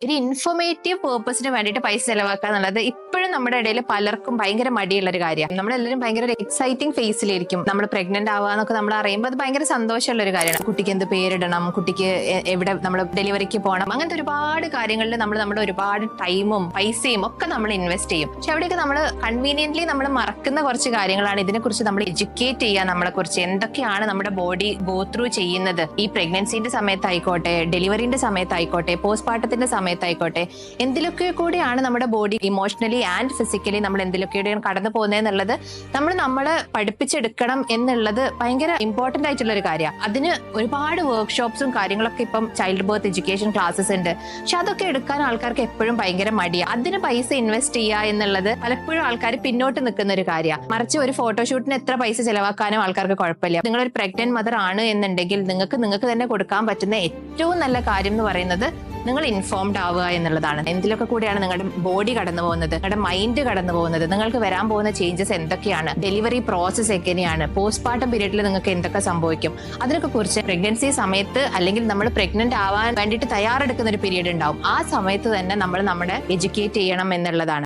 ഒരു ഇൻഫോർമേറ്റീവ് പേർപ്പസിന് വേണ്ടിയിട്ട് പൈസ ചെലവാക്കുക എന്നുള്ളത് ഇപ്പോഴും നമ്മുടെ ഇടയിൽ പലർക്കും ഭയങ്കര മടിയുള്ള ഒരു കാര്യമാണ്. നമ്മളെല്ലാവരും ഭയങ്കര എക്സൈറ്റിംഗ് ഫേസിലായിരിക്കും. നമ്മൾ പ്രഗ്നന്റ് ആവാന്നൊക്കെ നമ്മൾ അറിയുമ്പോൾ അത് ഭയങ്കര സന്തോഷമുള്ള ഒരു കാര്യമാണ്. കുട്ടിക്ക് എന്ത് പേരിടണം, കുട്ടിക്ക് എവിടെ നമ്മൾ ഡെലിവറിക്ക് പോകണം, അങ്ങനത്തെ ഒരുപാട് കാര്യങ്ങളിൽ നമ്മൾ നമ്മുടെ ഒരുപാട് ടൈമും പൈസയും ഒക്കെ നമ്മൾ ഇൻവെസ്റ്റ് ചെയ്യും. പക്ഷെ അവിടെയൊക്കെ നമ്മൾ കൺവീനിയന്റ്ലി നമ്മൾ മറക്കുന്ന കുറച്ച് കാര്യങ്ങളാണ്. ഇതിനെക്കുറിച്ച് നമ്മൾ എഡ്യൂക്കേറ്റ് ചെയ്യുക, നമ്മളെ കുറിച്ച് എന്തൊക്കെയാണ് നമ്മുടെ ബോഡി ഗോ ത്രൂ ചെയ്യുന്നത്. ഈ പ്രഗ്നൻസിന്റെ സമയത്തായിക്കോട്ടെ, ഡെലിവറിന്റെ സമയത്തായിക്കോട്ടെ, പോസ്റ്റ്മോർട്ടത്തിന്റെ സമയത്തായിക്കോട്ടെ, എന്തിലൊക്കെ കൂടിയാണ് നമ്മുടെ ബോഡി ഇമോഷണലി ആൻഡ് ഫിസിക്കലി നമ്മൾ എന്തിലൊക്കെയാണ് കടന്നു പോകുന്നതെന്നുള്ളത് നമ്മളെ പഠിപ്പിച്ചെടുക്കണം എന്നുള്ളത് ഭയങ്കര ഇമ്പോർട്ടന്റ് ആയിട്ടുള്ള ഒരു കാര്യമാണ്. അതിന് ഒരുപാട് വർക്ക്ഷോപ്സും കാര്യങ്ങളൊക്കെ ഇപ്പം ചൈൽഡ് ബർത്ത് എഡ്യൂക്കേഷൻ ക്ലാസ്സസ് ഉണ്ട്. പക്ഷെ അതൊക്കെ എടുക്കാൻ ആൾക്കാർക്ക് എപ്പോഴും ഭയങ്കര മടിയാണ്. അതിന് പൈസ ഇൻവെസ്റ്റ് ചെയ്യുക എന്നുള്ളത് പലപ്പോഴും ആൾക്കാർ പിന്നോട്ട് നിൽക്കുന്ന ഒരു കാര്യമാണ്. മറിച്ച് ഒരു ഫോട്ടോഷൂട്ടിന് എത്ര പൈസ ചെലവാക്കാനും ആൾക്കാർക്ക് കുഴപ്പമില്ല. നിങ്ങളൊരു പ്രഗ്നന്റ് മദർ ആണ് എന്നുണ്ടെങ്കിൽ നിങ്ങൾക്ക് തന്നെ കൊടുക്കാൻ പറ്റുന്ന ഏറ്റവും നല്ല കാര്യം എന്ന് പറയുന്നത് നിങ്ങൾ ഇൻഫോംഡ് ആവുക എന്നുള്ളതാണ്. എന്തിലൊക്കെ കൂടിയാണ് നിങ്ങളുടെ ബോഡി കടന്നു പോകുന്നത്, നിങ്ങളുടെ മൈൻഡ് കടന്നു പോകുന്നത്, നിങ്ങൾക്ക് വരാൻ പോകുന്ന ചേഞ്ചസ് എന്തൊക്കെയാണ്, ഡെലിവറി പ്രോസസ് എങ്ങനെയാണ്, പോസ്റ്റ്മോർട്ടം പീരീഡിൽ നിങ്ങൾക്ക് എന്തൊക്കെ സംഭവിക്കും, അതിനൊക്കെ കുറിച്ച് പ്രഗ്നൻസി സമയത്ത് അല്ലെങ്കിൽ നമ്മൾ പ്രഗ്നന്റ് ആവാൻ വേണ്ടിയിട്ട് തയ്യാറെടുക്കുന്ന ഒരു പീരീഡ് ഉണ്ടാവും. ആ സമയത്ത് തന്നെ നമ്മൾ എഡ്യൂക്കേറ്റ് ചെയ്യണം എന്നുള്ളതാണ്.